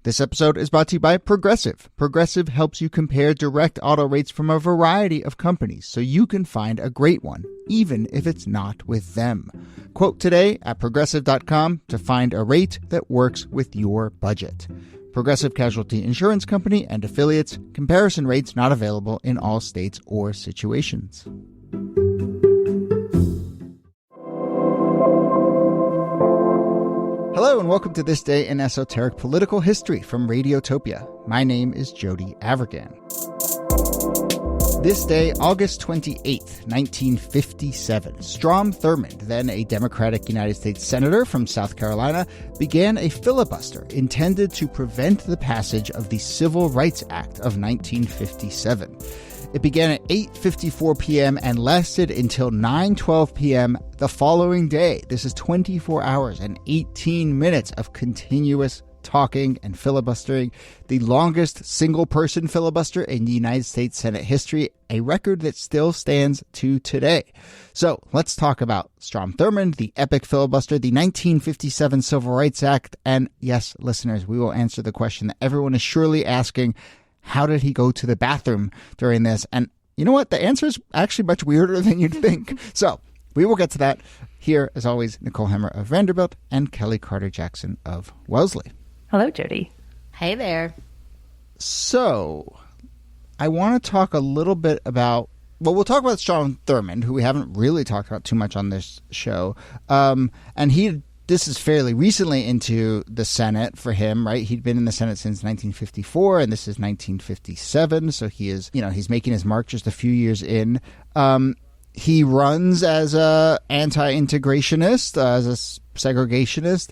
This episode is brought to you by Progressive. Progressive helps you compare direct auto rates from a variety of companies so you can find a great one, even if it's not with them. Quote today at Progressive.com to find a rate that works with your budget. Progressive Casualty Insurance Company and Affiliates. Comparison rates not available in all states or situations. Hello and welcome to This Day in Esoteric Political History from Radiotopia. My name is Jody Avirgan. This day, August 28th, 1957, Strom Thurmond, then a Democratic United States Senator from South Carolina, began a filibuster intended to prevent the passage of the Civil Rights Act of 1957. It began at 8:54 p.m. and lasted until 9:12 p.m. the following day. This is 24 hours and 18 minutes of continuous talking and filibustering, the longest single-person filibuster in United States Senate history, a record that still stands to today. So let's talk about Strom Thurmond, the epic filibuster, the 1957 Civil Rights Act, and yes, listeners, we will answer the question that everyone is surely asking: how did he go to the bathroom during this? And you know what? The answer is actually much weirder than you'd think. So we will get to that. Here, as always, Nicole Hemmer of Vanderbilt and Kellie Carter-Jackson of Wellesley. Hello, Jody. Hey there. So I want to talk a little bit about, well, we'll talk about Strom Thurmond, who we haven't really talked about too much on this show. This is fairly recently into the Senate for him, right? He'd been in the Senate since 1954, and this is 1957. So he is, he's making his mark just a few years in. He runs as a anti-integrationist, as a segregationist.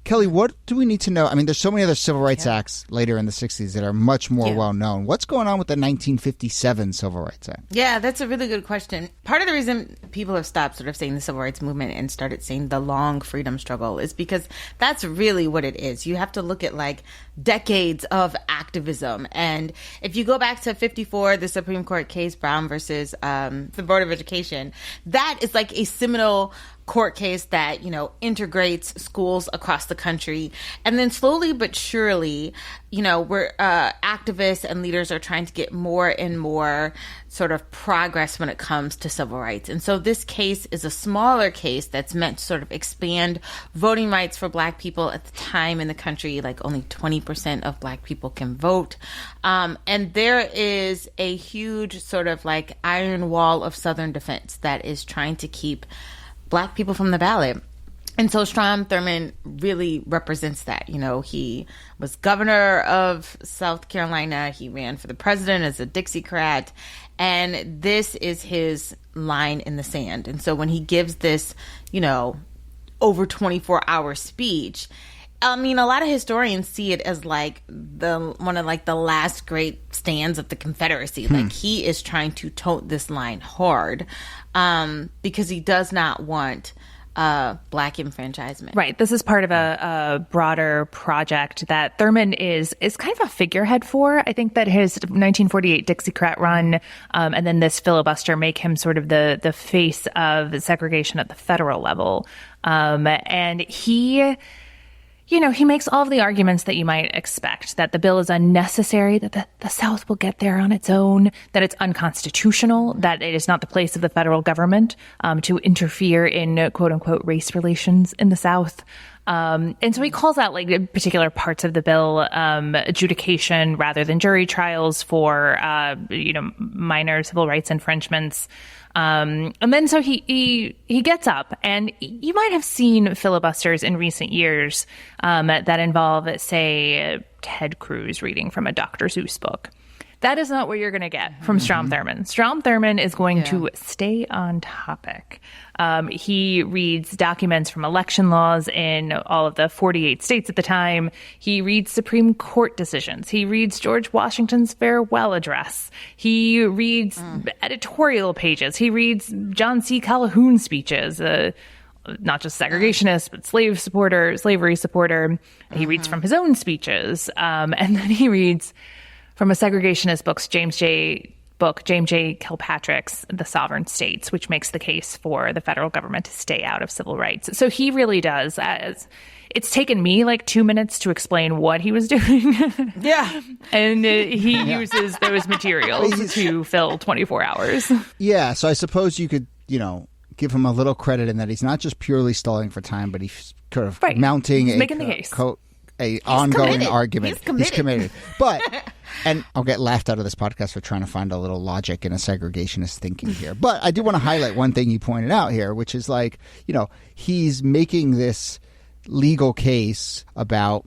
Kellie, what do we need to know? I mean, there's so many other civil rights acts later in the 60s that are much more well-known. What's going on with the 1957 Civil Rights Act? Yeah, that's a really good question. Part of the reason people have stopped sort of saying the civil rights movement and started saying the long freedom struggle is because that's really what it is. You have to look at like decades of activism. And if you go back to 54, the Supreme Court case, Brown versus the Board of Education, that is like a seminal court case that, integrates schools across the country. And then slowly but surely, we're activists and leaders are trying to get more and more sort of progress when it comes to civil rights. And so this case is a smaller case that's meant to sort of expand voting rights for Black people at the time in the country. Like only 20% of Black people can vote. And there is a huge sort of like iron wall of Southern defense that is trying to keep Black people from the ballot. And so Strom Thurmond really represents that. He was governor of South Carolina. He ran for the president as a Dixiecrat. And this is his line in the sand. And so when he gives this, over 24-hour speech, I mean, a lot of historians see it as like one of the last great stands of the Confederacy. Like he is trying to tote this line hard because he does not want Black enfranchisement. Right. This is part of a broader project that Thurmond is kind of a figurehead for. I think that his 1948 Dixiecrat run and then this filibuster make him sort of the face of segregation at the federal level. And he makes all of the arguments that you might expect, that the bill is unnecessary, that the South will get there on its own, that it's unconstitutional, that it is not the place of the federal government to interfere in quote unquote race relations in the South. And so he calls out like particular parts of the bill, adjudication rather than jury trials for, minor civil rights infringements. And then so he gets up, and you might have seen filibusters in recent years that involve, say, Ted Cruz reading from a Dr. Seuss book. That is not what you're going to get from Strom Thurmond. Strom Thurmond is going to stay on topic. He reads documents from election laws in all of the 48 states at the time. He reads Supreme Court decisions. He reads George Washington's farewell address. He reads editorial pages. He reads John C. Calhoun speeches, not just segregationist, but slavery supporter. He reads from his own speeches. And then he reads from a segregationist book's James J. book, James J. Kilpatrick's The Sovereign States, which makes the case for the federal government to stay out of civil rights. So he really does. It's taken me like 2 minutes to explain what he was doing. Yeah. And he uses those materials to fill 24 hours. Yeah. So I suppose you could, give him a little credit in that he's not just purely stalling for time, but he's kind of mounting making the case. Ongoing committed. argument. He's committed. But, and I'll get laughed out of this podcast for trying to find a little logic in a segregationist thinking here. But I do want to highlight one thing you pointed out here, which is like, he's making this legal case about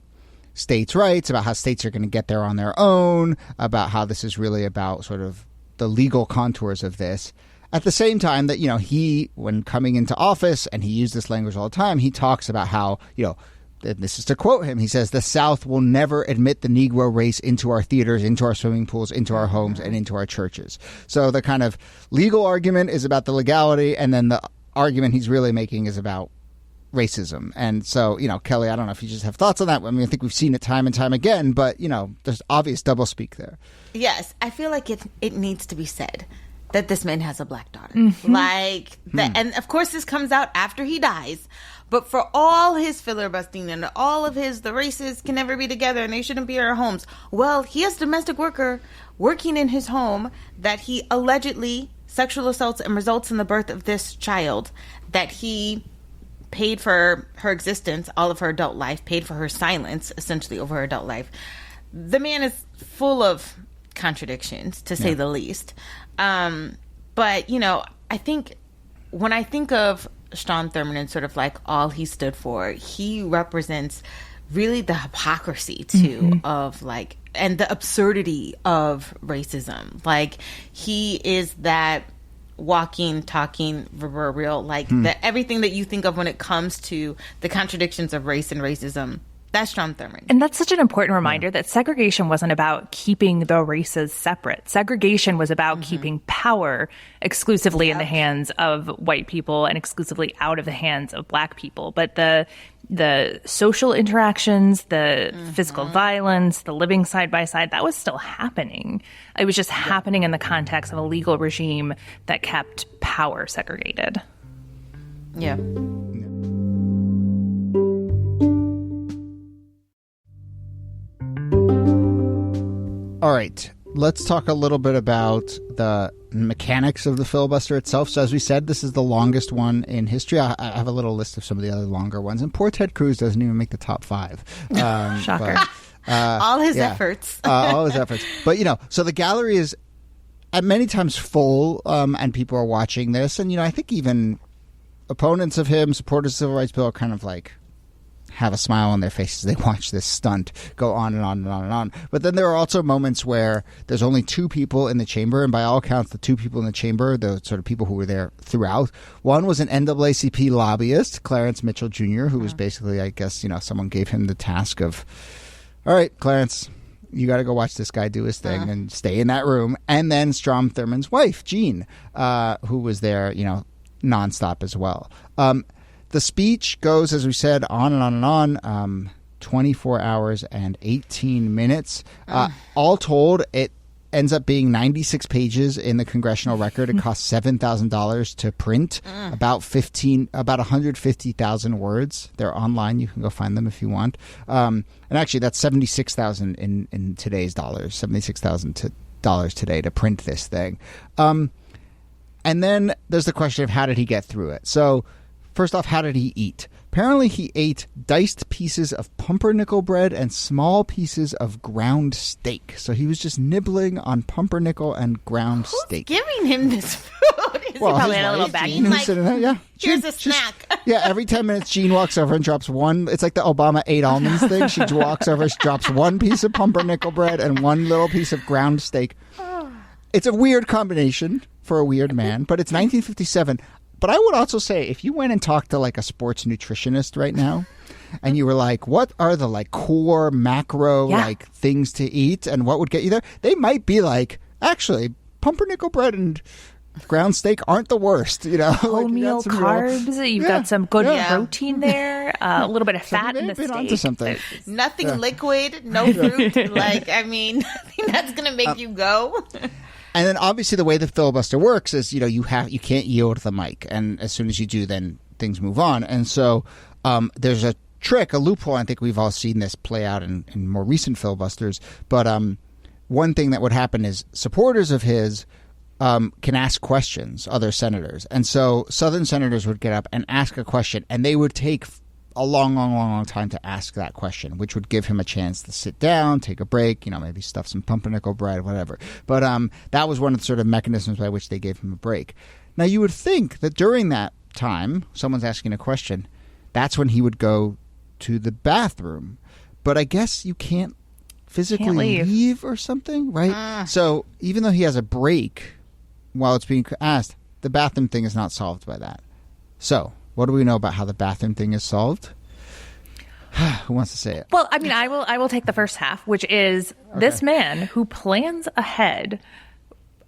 states' rights, about how states are going to get there on their own, about how this is really about sort of the legal contours of this. At the same time that, he, when coming into office, and he used this language all the time, he talks about how, and this is to quote him, he says, the South will never admit the Negro race into our theaters, into our swimming pools, into our homes, and into our churches. So the kind of legal argument is about the legality, and then the argument he's really making is about racism. And so, Kellie, I don't know if you just have thoughts on that. I mean, I think we've seen it time and time again, but, there's obvious doublespeak there. Yes, I feel like it needs to be said that this man has a black daughter. Mm-hmm. And of course this comes out after he dies. But for all his filibustering and all of the races can never be together and they shouldn't be in our homes. Well, he has a domestic worker working in his home that he allegedly sexual assaults and results in the birth of this child that he paid for her existence, all of her adult life, paid for her silence, essentially, over her adult life. The man is full of contradictions, to say the least. But, I think when I think of Strom Thurmond and sort of like all he stood for, he represents really the hypocrisy, too, of like, and the absurdity of racism. Like, he is that walking, talking, real, like everything that you think of when it comes to the contradictions of race and racism. That's Strom Thurmond. And that's such an important reminder that segregation wasn't about keeping the races separate. Segregation was about keeping power exclusively in the hands of white people and exclusively out of the hands of black people. But the social interactions, the physical violence, the living side by side, that was still happening. It was just happening in the context of a legal regime that kept power segregated. Yeah. All right, let's talk a little bit about the mechanics of the filibuster itself. So as we said, this is the longest one in history. I have a little list of some of the other longer ones. And poor Ted Cruz doesn't even make the top 5. Shocker. But, all his efforts. All his efforts. But, so the gallery is at many times full, and people are watching this. And, I think even opponents of him, supporters of the Civil Rights Bill, are kind of like have a smile on their faces. They watch this stunt go on and on and on and on. But then there are also moments where there's only 2 people in the chamber, and by all accounts, the 2 people in the chamber, the sort of people who were there throughout, one was an NAACP lobbyist, Clarence Mitchell Jr., who was basically, I guess, someone gave him the task of, all right, Clarence, you got to go watch this guy do his thing and stay in that room. And then Strom Thurmond's wife, Jean, who was there, nonstop as well. The speech goes, as we said, on and on and on, 24 hours and 18 minutes. All told, it ends up being 96 pages in the congressional record. It costs $7,000 to print, about 150,000 words. They're online. You can go find them if you want. And actually, that's $76,000 in today's dollars, $76,000 today to print this thing. And then there's the question of how did he get through it? So first off, how did he eat? Apparently, he ate diced pieces of pumpernickel bread and small pieces of ground steak. So he was just nibbling on pumpernickel and ground steak. Who's giving him this food? Is Well, he probably his had a little wife, baggie. Jean, who's sitting there, yeah. Here's Jean, a snack. Yeah, every 10 minutes, Jean walks over and drops one. It's like the Obama 8 almonds thing. She walks over, she drops one piece of pumpernickel bread and one little piece of ground steak. It's a weird combination for a weird man, but it's 1957. But I would also say, if you went and talked to like a sports nutritionist right now, and you were like, what are the like core macro like things to eat and what would get you there? They might be like, actually, pumpernickel bread and ground steak aren't the worst, Wholemeal carbs. You've got some good protein there. A little bit of fat in the steak. Onto something. Nothing liquid, no fruit. I think that's going to make you go. And then obviously the way the filibuster works is, you can't yield the mic. And as soon as you do, then things move on. And so there's a trick, a loophole. I think we've all seen this play out in more recent filibusters. But one thing that would happen is supporters of his can ask questions, other senators. And so Southern senators would get up and ask a question, and they would take a long time to ask that question, which would give him a chance to sit down, take a break, maybe stuff some pumpernickel bread, whatever. But that was one of the sort of mechanisms by which they gave him a break. Now, you would think that during that time, someone's asking a question, that's when he would go to the bathroom. But I guess you can't physically leave or something, right? So even though he has a break while it's being asked, the bathroom thing is not solved by that. So what do we know about how the bathroom thing is solved? Who wants to say it? Well, I mean, I will take the first half, which is this man who plans ahead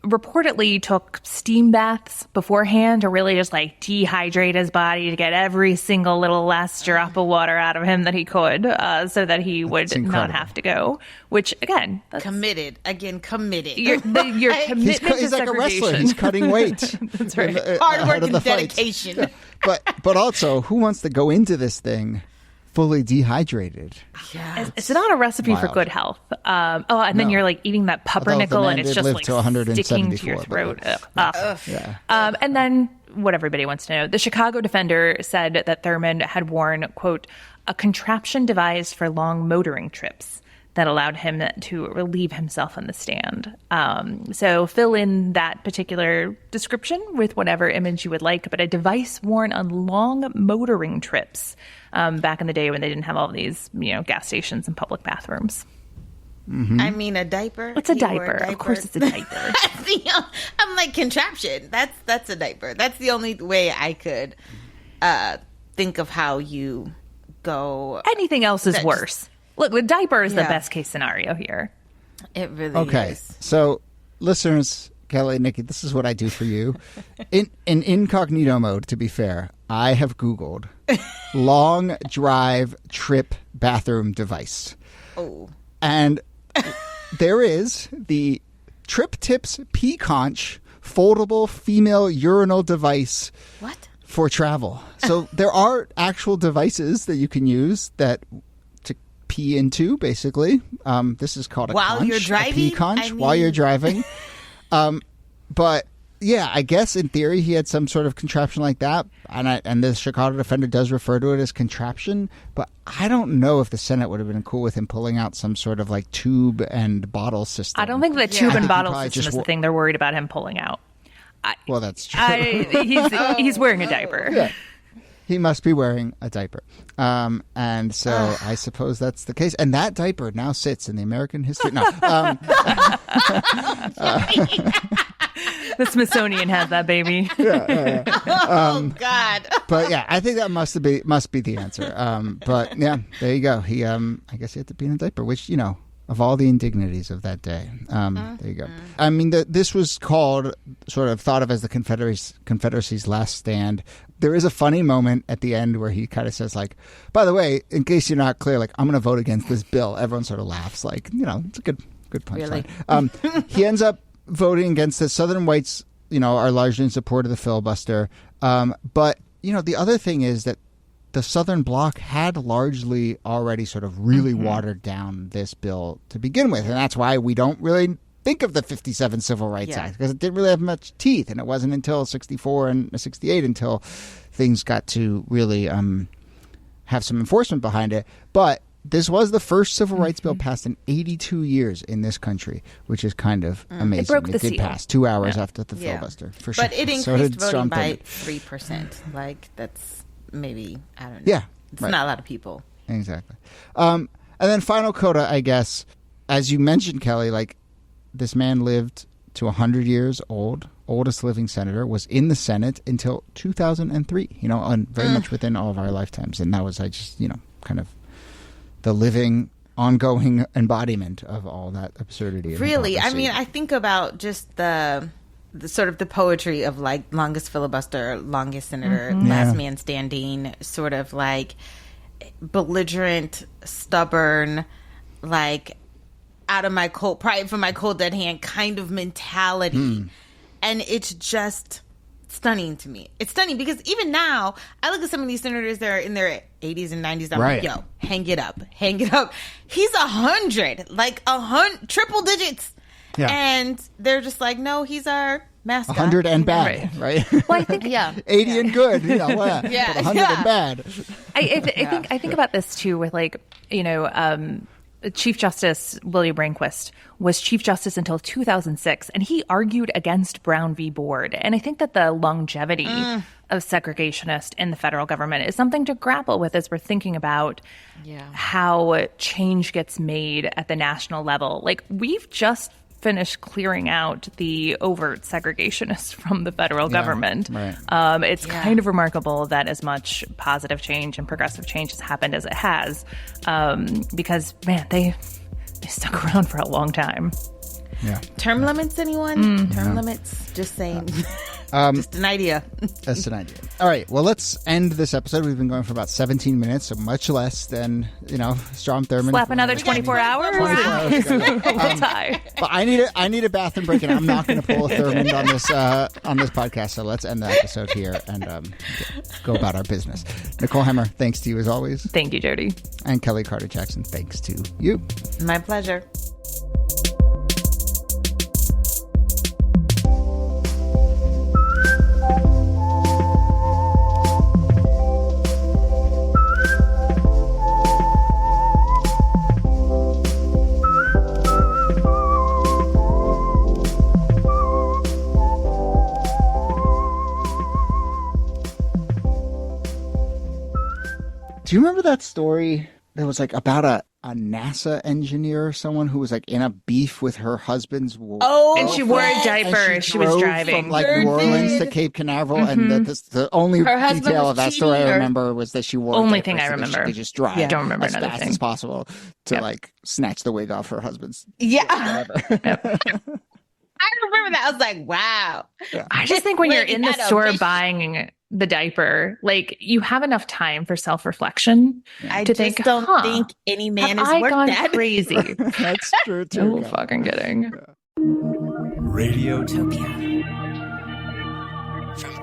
reportedly took steam baths beforehand to really just like dehydrate his body to get every single little last drop of water out of him that he could, so that he would not have to go. Which again, that's committed. Your commitment he's to like a wrestler. He's cutting weight. That's right. Hard work and dedication. But also, who wants to go into this thing fully dehydrated? Yeah, it's not a recipe for good health. Then you're like eating that pumpernickel and it's just like sticking to your throat. And then what everybody wants to know, the Chicago Defender said that Thurmond had worn, quote, a contraption devised for long motoring trips that allowed him to relieve himself on the stand. So fill in that particular description with whatever image you would like, but a device worn on long motoring trips back in the day when they didn't have all of these, gas stations and public bathrooms. Mm-hmm. I mean, a diaper. It's a diaper. Of course it's a diaper. I'm like, contraption. That's a diaper. That's the only way I could think of how you go. Anything else is worse. Look, the diaper is the best case scenario here. It really is. So, listeners, Kellie, NIki, this is what I do for you. In incognito mode, to be fair, I have Googled long drive trip bathroom device. Oh. And there is the Trip Tips P-Conch foldable female urinal device. What? For travel. So there are actual devices that you can use that pee into, basically. This is called a while conch, you're driving, a pee conch while you're driving. But yeah, I guess in theory he had some sort of contraption like that, and the Chicago Defender does refer to it as contraption. But I don't know if the Senate would have been cool with him pulling out some sort of like tube and bottle system. I don't think the tube and bottle system is the thing they're worried about him pulling out. Well, that's true. He's wearing a diaper. Yeah. He must be wearing a diaper. And so I suppose that's the case. And that diaper now sits in the American history. No. The Smithsonian has that baby. Oh, God. But yeah, I think that must be the answer. But yeah, there you go. He, I guess he had to be in a diaper, which, of all the indignities of that day. There you go. I mean, this was thought of as the Confederacy's last stand. There is a funny moment at the end where he kind of says, like, by the way, in case you're not clear, like, I'm going to vote against this bill. Everyone sort of laughs, like, it's a good punchline. Really? He ends up voting against this. Southern whites, are largely in support of the filibuster. But, the other thing is that the Southern Bloc had largely already sort of really watered down this bill to begin with. And that's why we don't really think of the 57 Civil Rights Act, because it didn't really have much teeth. And it wasn't until 64 and 68 until things got to really have some enforcement behind it. But this was the first civil rights bill passed in 82 years in this country, which is kind of amazing. It broke the did seal. pass 2 hours after the filibuster, for sure. But it increased voting by 3%. Like, that's maybe, I don't know. Yeah. It's not a lot of people. Exactly. And then final coda, I guess, as you mentioned, Kellie, like, this man lived to 100 years old, oldest living senator, was in the Senate until 2003, and very much within all of our lifetimes. And that was, kind of the living, ongoing embodiment of all that absurdity. Really? I mean, I think about just the sort of the poetry of, like, longest filibuster, longest senator, last man standing, sort of like belligerent, stubborn, like, out of my cold, pry it from my cold dead hand kind of mentality. And it's just stunning to me. It's stunning because even now, I look at some of these senators that are in their 80s and 90s. I'm like, yo, hang it up. He's 100, like triple digits. Yeah. And they're just like, no, he's our mascot. 100 and bad, right? Well, I think 80 and good, but 100 and bad. I think about this too with Chief Justice William Rehnquist was Chief Justice until 2006, and he argued against Brown v. Board. And I think that the longevity of segregationists in the federal government is something to grapple with as we're thinking about how change gets made at the national level. Like, we've just finished clearing out the overt segregationists from the federal government. Right. It's kind of remarkable that as much positive change and progressive change has happened as it has, because, man, they stuck around for a long time. Yeah. Term limits, anyone? Term limits? Just saying. Just an idea. Just an idea. All right. Well, let's end this episode. We've been going for about 17 minutes, so much less than, Strom Thurmond. Slap another 24 hours. 24 hours. But I need a bathroom break, and I'm not going to pull a Thurmond on this podcast. So let's end the episode here and go about our business. Nicole Hemmer, thanks to you as always. Thank you, Jody. And Kellie Carter-Jackson, thanks to you. My pleasure. Do you remember that story that was like about a NASA engineer or someone who was like in a beef with her husband's and she wore a diaper. She was driving from like New Orleans to Cape Canaveral, and the only detail of that story I remember was that she wore only a diaper thing I remember. So she could just drive I don't remember as fast as possible to like snatch the wig off her husband's. Yeah. I remember that. I was like, wow. Yeah. I just think when you're in the store buying the diaper, like, you have enough time for self-reflection to think, don't think any man is worth that. Crazy. That's true too. No fucking kidding. Radiotopia. From